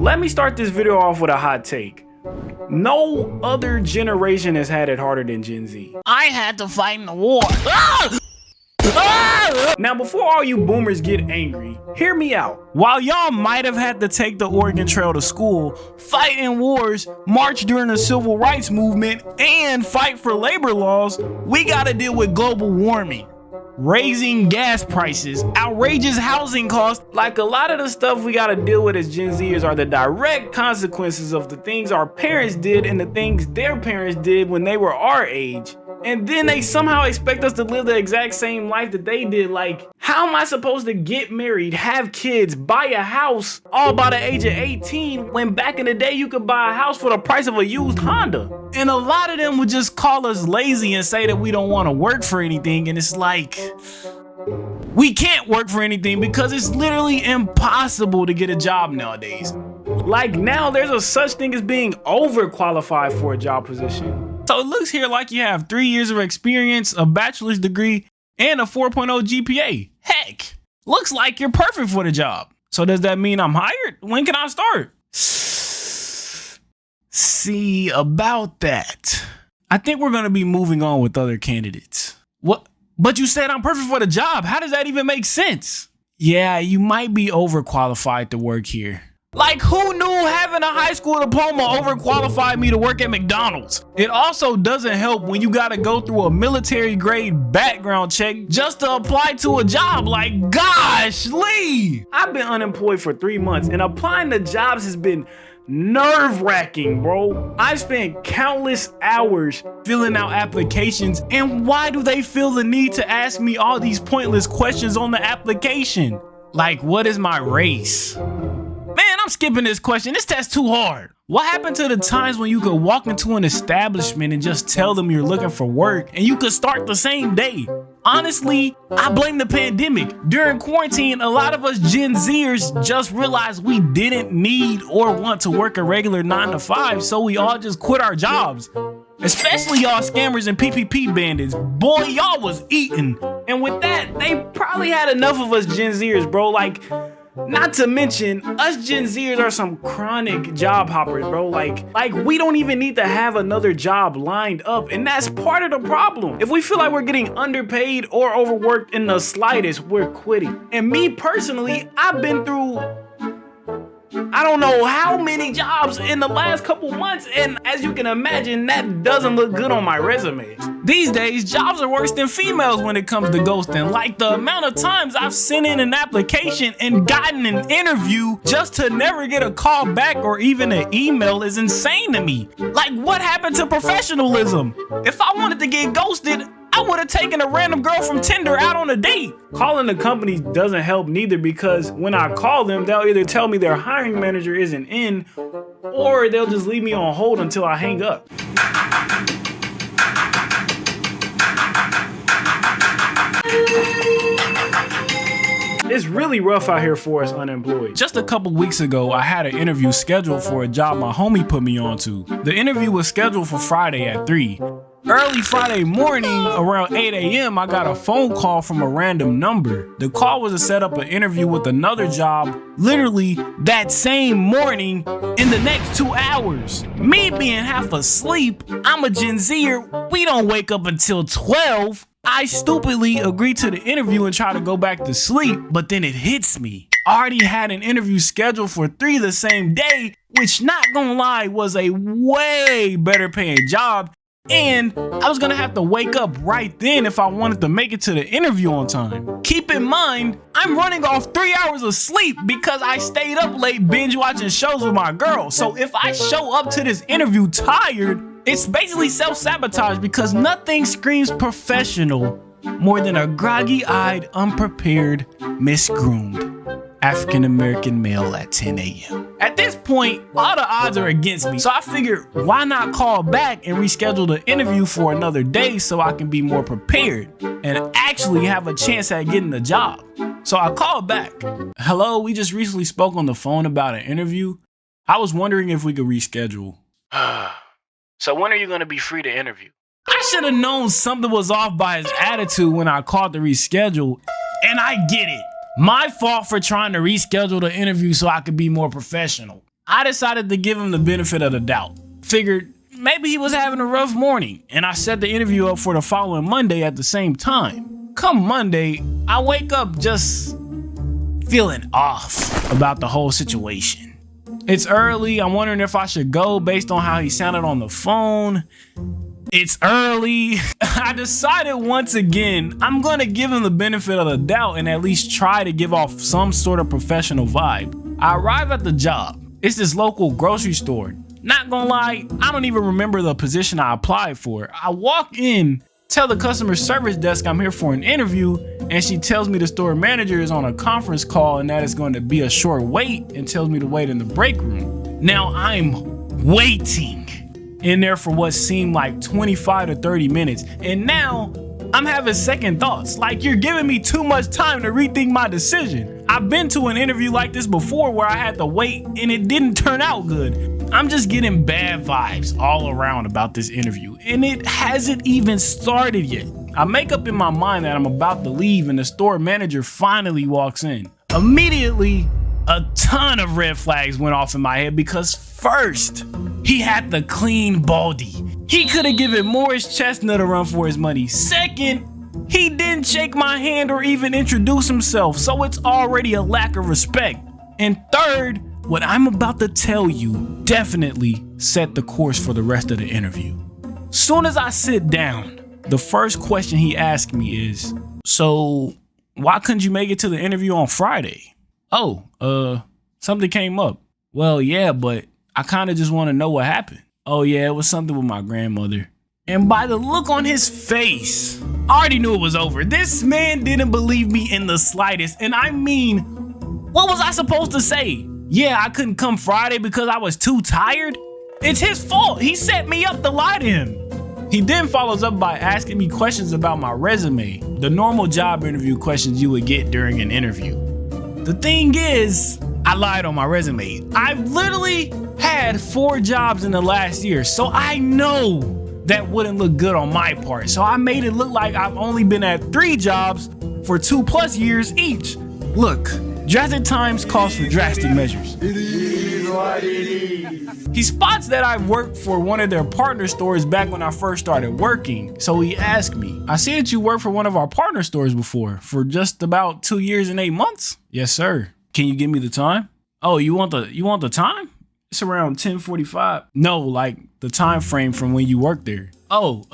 Let me start this video off with a hot take. No other generation has had it harder than Gen Z. I had to fight in the war. Now, before all you boomers get angry, hear me out. While y'all might have had to take the Oregon Trail to school, fight in wars, march during the civil rights movement, and fight for labor laws, we gotta deal with global warming, raising gas prices, outrageous housing costs. Like, a lot of the stuff we gotta deal with as Gen Zers are the direct consequences of the things our parents did and the things their parents did when they were our age. And then they somehow expect us to live the exact same life that they did. Like, how am I supposed to get married, have kids, buy a house all by the age of 18 when back in the day you could buy a house for the price of a used Honda? And a lot of them would just call us lazy and say that we don't want to work for anything. And it's like, we can't work for anything because it's literally impossible to get a job nowadays. Like, now there's a such thing as being overqualified for a job position. So it looks here like you have 3 years of experience, a bachelor's degree, and a 4.0 GPA. Heck, looks like you're perfect for the job. So does that mean I'm hired? When can I start? See, about that, I think we're gonna be moving on with other candidates. What? But you said I'm perfect for the job. How does that even make sense? Yeah, you might be overqualified to work here. Like, who knew having a high school diploma overqualified me to work at McDonald's? It also doesn't help when you gotta go through a military grade background check just to apply to a job. Like, gosh, Lee! I've been unemployed for 3 months and applying to jobs has been nerve-wracking, bro. I spent countless hours filling out applications, and why do they feel the need to ask me all these pointless questions on the application? Like, what is my race? Man, I'm skipping this question. This test's too hard. What happened to the times when you could walk into an establishment and just tell them you're looking for work and you could start the same day? Honestly, I blame the pandemic. During quarantine, a lot of us Gen Zers just realized we didn't need or want to work a regular 9 to 5, so we all just quit our jobs. Especially y'all scammers and PPP bandits. Boy, y'all was eating. And with that, they probably had enough of us Gen Zers, bro. Like, not to mention, us Gen Zers are some chronic job hoppers, bro. Like we don't even need to have another job lined up, and that's part of the problem. If we feel like we're getting underpaid or overworked in the slightest, we're quitting. And me personally, I've been through I don't know how many jobs in the last couple months, and as you can imagine, that doesn't look good on my resume. These days, jobs are worse than females when it comes to ghosting. Like, the amount of times I've sent in an application and gotten an interview just to never get a call back or even an email is insane to me. Like, what happened to professionalism? If I wanted to get ghosted, I would have taken a random girl from Tinder out on a date. Calling the company doesn't help neither, because when I call them, they'll either tell me their hiring manager isn't in, or they'll just leave me on hold until I hang up. It's really rough out here for us unemployed. Just a couple weeks ago, I had an interview scheduled for a job my homie put me onto. The interview was scheduled for Friday at 3. Early Friday morning, around 8 a.m., I got a phone call from a random number. The call was to set up an interview with another job, literally that same morning, in the next 2 hours. Me being half asleep, I'm a Gen Zer, we don't wake up until 12. I stupidly agreed to the interview and try to go back to sleep, but then it hits me. I already had an interview scheduled for 3 the same day, which, not gonna lie, was a way better paying job. And I was gonna have to wake up right then if I wanted to make it to the interview on time. Keep in mind, I'm running off 3 hours of sleep because I stayed up late binge watching shows with my girl. So if I show up to this interview tired, it's basically self-sabotage, because nothing screams professional more than a groggy-eyed, unprepared, misgroomed African-American male at 10 a.m. At this point, all the odds are against me, so I figured, why not call back and reschedule the interview for another day so I can be more prepared and actually have a chance at getting the job. So I called back. Hello, we just recently spoke on the phone about an interview. I was wondering if we could reschedule. So when are you going to be free to interview? I should have known something was off by his attitude when I called to reschedule, and I get it. My fault for trying to reschedule the interview so I could be more professional. I decided to give him the benefit of the doubt. Figured maybe he was having a rough morning, and I set the interview up for the following Monday at the same time. Come Monday, I wake up just feeling off about the whole situation. It's early, I'm wondering if I should go based on how he sounded on the phone. It's early. I decided once again, I'm gonna give him the benefit of the doubt and at least try to give off some sort of professional vibe. I arrive at the job. It's this local grocery store. Not gonna lie, I don't even remember the position I applied for. I walk in, tell the customer service desk I'm here for an interview, and she tells me the store manager is on a conference call and that it's going to be a short wait, and tells me to wait in the break room. Now I'm waiting in there for what seemed like 25 to 30 minutes, and now I'm having second thoughts, like you're giving me too much time to rethink my decision. I've been to an interview like this before where I had to wait and it didn't turn out good. I'm just getting bad vibes all around about this interview, and it hasn't even started yet. I make up in my mind that I'm about to leave and the store manager finally walks in. Immediately, a ton of red flags went off in my head because first, he had the clean baldy. He could have given Morris Chestnut a run for his money. Second, he didn't shake my hand or even introduce himself, so it's already a lack of respect. And third, what I'm about to tell you definitely set the course for the rest of the interview. Soon as I sit down, the first question he asked me is, so why couldn't you make it to the interview on Friday? Oh, something came up. Well, yeah, but I kind of just want to know what happened. Oh yeah, it was something with my grandmother. And by the look on his face, I already knew it was over. This man didn't believe me in the slightest. And I mean, what was I supposed to say? Yeah, I couldn't come Friday because I was too tired? It's his fault. He set me up to lie to him. He then follows up by asking me questions about my resume, the normal job interview questions you would get during an interview. The thing is, I lied on my resume. I've literally had 4 jobs in the last year, so I know that wouldn't look good on my part. So I made it look like I've only been at 3 jobs for 2+ years each. Look, drastic times calls for drastic measures. It is what it is. He spots that I worked for one of their partner stores back when I first started working. So he asked me, I see that you worked for one of our partner stores before for just about 2 years and 8 months. Yes, sir. Can you give me the time? Oh, you want the time? It's around 10:45. No, like the time frame from when you worked there. Oh,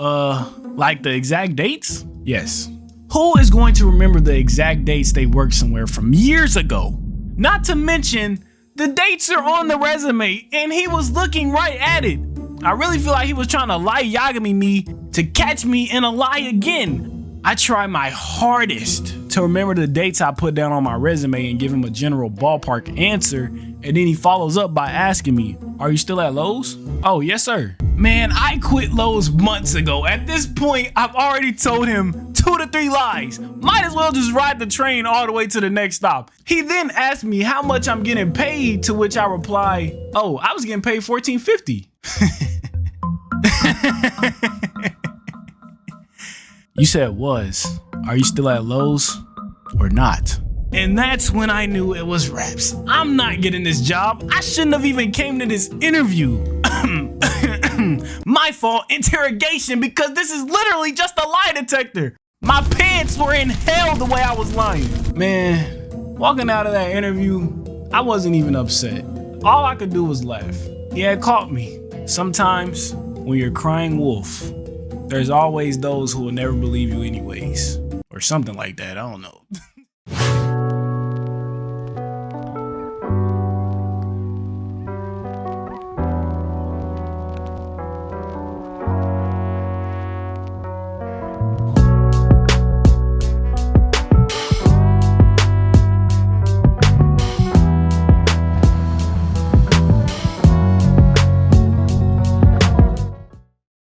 like the exact dates? Yes. Who is going to remember the exact dates they worked somewhere from years ago? Not to mention, the dates are on the resume and he was looking right at it. I really feel like he was trying to lie Yagami me to catch me in a lie again. I try my hardest to remember the dates I put down on my resume and give him a general ballpark answer, and then he follows up by asking me, are you still at Lowe's? Oh, yes, sir. Man, I quit Lowe's months ago. At this point, I've already told him 2 to 3 lies. Might as well just ride the train all the way to the next stop. He then asked me how much I'm getting paid, to which I reply, oh, I was getting paid $14.50. You said was. Are you still at Lowe's or not? And that's when I knew it was raps. I'm not getting this job. I shouldn't have even came to this interview. My fault, interrogation, because this is literally just a lie detector. My pants were in hell the way I was lying. Man, walking out of that interview, I wasn't even upset. All I could do was laugh. He had caught me. Sometimes when you're crying wolf, there's always those who will never believe you anyways. Or something like that, I don't know.